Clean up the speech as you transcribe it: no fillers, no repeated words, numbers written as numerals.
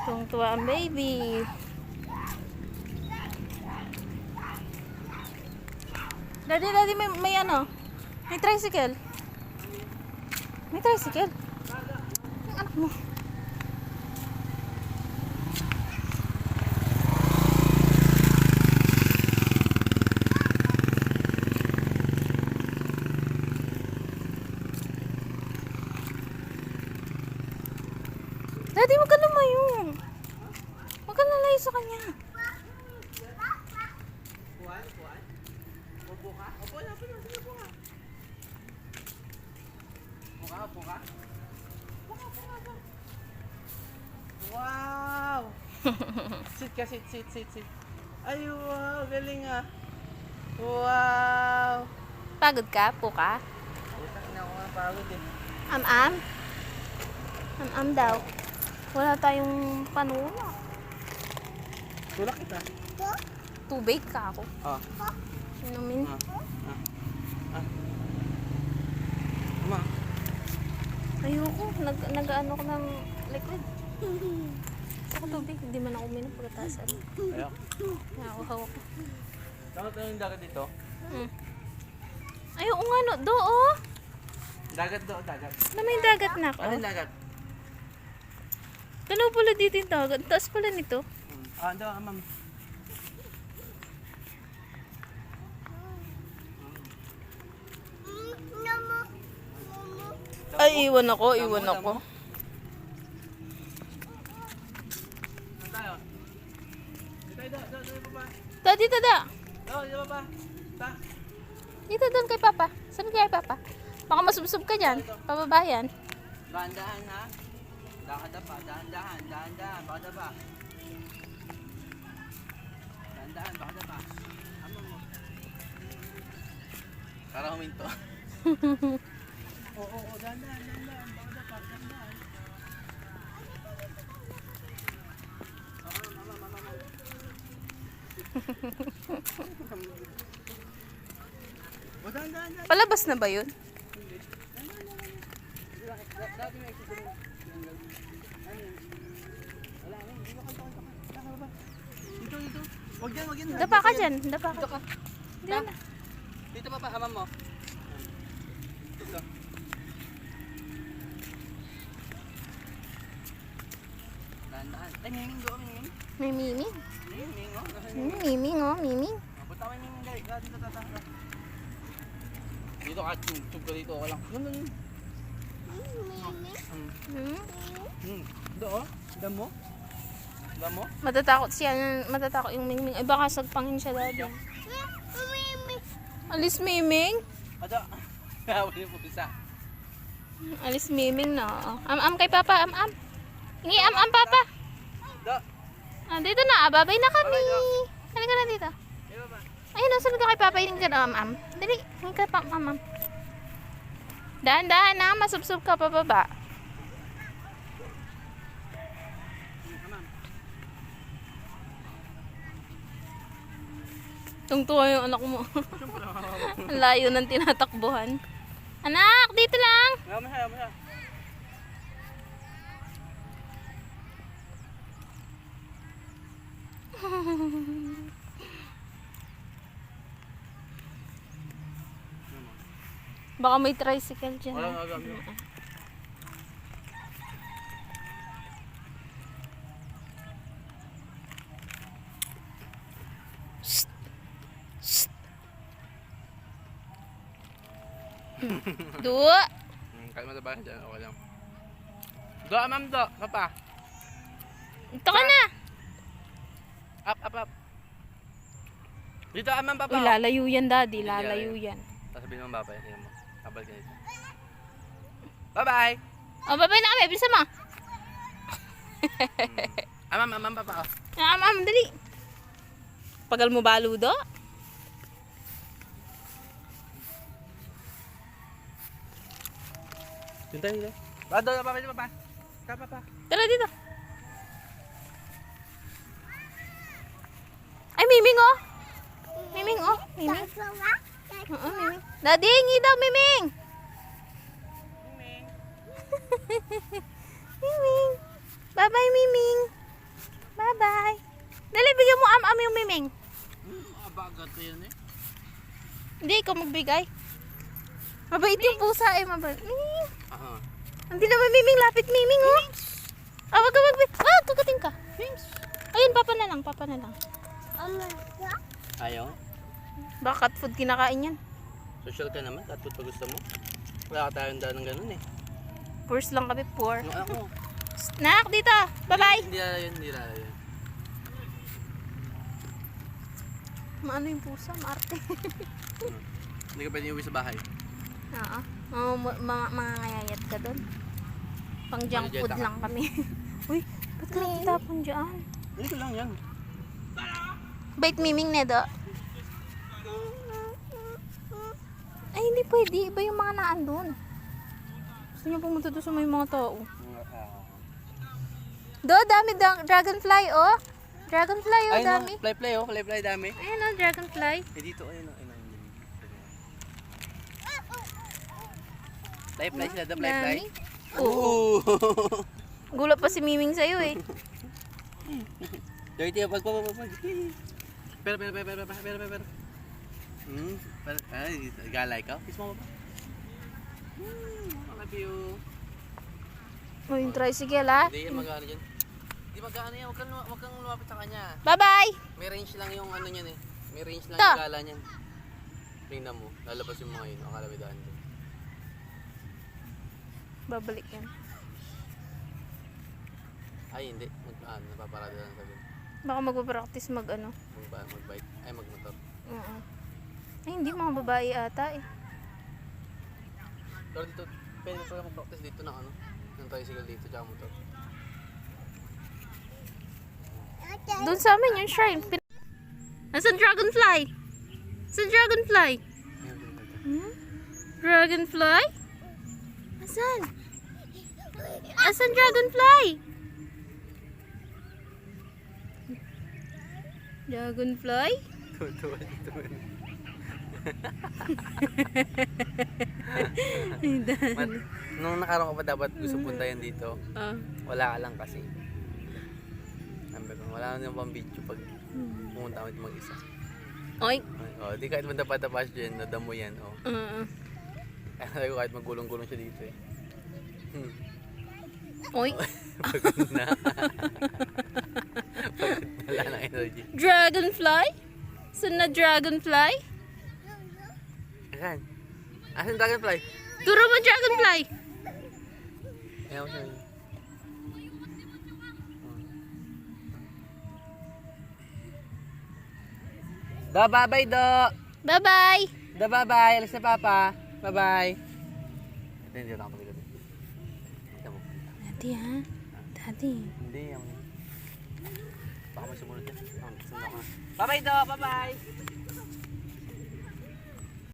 Tuwang-tuwa ang baby. Daddy, may ano? May tricycle. May tricycle. Ang anak mo. Daddy, wag ka lumayo. Wag ka lalayo sa kanya. Upo ka? Upo na, upo ka. Upo ka? Wow! Sit ka, sit. Ay, wow, galing ah. Wow! Pagod ka? Po ka? Ay, ako nga pagod eh. Am-am? Am-am daw. Wala tayong panula. Tulak kita. Tubig ka ako. Ah. Inumin. Ama. Ayoko. Nag-ano ko ng liquid. Ako tubig. Hindi man ako uminom pagkataas. Ayak. Nauhaw ako. Saan tayo yung dagat dito? Ayoko nga no. Oo. Dagat do, dagat. Na may dagat na ako. Ano yung dagat? Dalaw pala dito yung dagat. Taas pala nito. Ando, ma'am. Ay, iwan ako. Saan tayo? Dito, baba. Dito da. Dito, baba. Ta. Dito doon kay Papa. Saan kay Papa? Baka masubsob ka dyan. Pababayan. Dahan-dahan ha. Dahan-dahan, baka dapa. Dahan-dahan, baka dapa. Amo mo. Para huminto. Oo, dahan-dahan, baka dapa, dahan-dahan. Mama. O, dahan-dahan. Palabas na ba yun? Dati may exit. Wala na, hindi ka kanta. Dito. Wag yan. Dapa ka dyan. Dapa Dito ka. ka. Dito na. Dito pa, hamam mo. Dito. Dahan-dahan. Ay, miming do, miming. May miming. Miming, oh. Miming, oh. Miming. Punta kami miming, dali. Dito, tatang. Dito ka, tube ka dito. Okay lang. Ganun. Do, damo. Matatakot siya. Matatakot yung miming. Ay, baka sagpangin siya dati. Alis miming. Ada. Hawak niyo po isa. Alis miming na. Am-am kay Papa. Am-am. Hingi am-am Papa. Do. Dito na. Babay na kami. Halika na dito. Di ba? Ayun, nasunod ka kay Papa. Hingi ka na am-am. Dali. Hingi ka pa am-am. Dahan-dahan na. Masubsob ka pa baba. Tungtuwa yung anak mo. Ang layo ng tinatakbuhan. Anak, dito lang. Maya. Baka may tricycle dyan. Wala agam yun. Dua. Kahit matabayan dyan, okay lang. Do, ma'am, do. Papa. Ito ka na. Up. Dito, ma'am, papa. Uy, lalayo yan, Daddy. Lalayo yan. Tapos sabihin mo, papa. Tingnan mo. Kabal ka dito. Bye-bye. Oh, babay na kami. Bisa mo. Ma'am, papa. Am, dali. Pagal mo baludo? Dito. Do, papa. Papa. Tara dito. Ay, Miming oh. Miming oh. Miming. Oo, Miming. Daddy, hingi daw, Miming. Miming. Bye-bye, Miming. Bye-bye. Dali, bigyan mo am-am yung Miming. Abagat na yan eh. Hindi, ikaw magbigay. Mabait yung pusa eh, mabait. Aha. Hindi naman Miming, lapit Miming, oh. Ah, wag ka magbigay. Ah, kagating ka. Ayun, papa na lang, papa na lang. Ayaw? Baka cat food kinakain yan. Social ka naman, cat food pa gusto mo. Wala ka tayong daan ng ganun eh. Poors lang kami, poor. Yung anak mo. Nak, dito. Bye-bye. Hindi lala yun, hindi lala yun. Maano yung pusa, maarte. Hindi ka pwede uwi sa bahay. Oo. Mga ngayayat ka doon. Pang junk Mga food jeta ka. lang kami. Uy, ba't ka nagtatapon dyan? Hindi ko lang yan. Bait Miming, Nedo. Ay, hindi pwede. Iba yung mga naandun. Gusto niya pumunta doon sa may mga tao. Dami dragonfly, oh. Dragonfly, oh, Ay no, dami. fly oh, fly dami. Ayun, oh, dragonfly. Eh dito, ayun oh, ayun oh. Fly sila, fly. Dami. Oo. Gulat pa si Miming sa'yo, eh. Dirty, pag. Pero. Ay, galay ka? Kiss mo ba? I love you. Oh, yung tricycle, ah. Hindi yan mag-ano dyan. Hindi mag-ano yan, huwag kang lumapit sa kanya. Bye-bye. May range lang yung ano niyan eh. May range lang Ta. yung gala niyan. Tingnan mo, lalabas yung mga yun. Akala may daan doon. Babalik yan. Ay, hindi. Napaparada lang sa doon. Baka magpapractice mag-ano. Mag-bike. Ay, mag-motor. Oo. Ay, hindi mga babae ata, eh. Pero dito, pwede mo pala mag-practice dito ng ano. Ng tricycle dito, tsaka motor. Doon sa amin yung shrine. Nasaan dragonfly? Nasaan dragonfly? Hmm? Dragonfly? Nasaan? Nasaan dragonfly? Dragonfly? Tuwan. Nung nakaraan ka pa dapat gusto puntayan dito. Wala ka lang kasi. Wala na pang video pag pumunta kami mag-isa. Oy. Oh, di kahit matapad-tapas dyan, nadamo yan. Oh. Kaya ko kahit magulong-gulong siya dito eh. Oy. Pagod na. Pagod wala na energy. Dragonfly? Saan na dragonfly? Asan? Asan dragonfly? Turo mo dragonfly. Ayaw ko siya. Da, bye-bye, Do! Bye-bye. Da, bye-bye! Alis na, Papa! Bye-bye! Ito, hindi ako nakapaligod. Ito mo. Daddy, ha? Daddy. Hindi, baka may sumunod yan. Sunod ako na. Bye-bye, Do! Bye-bye!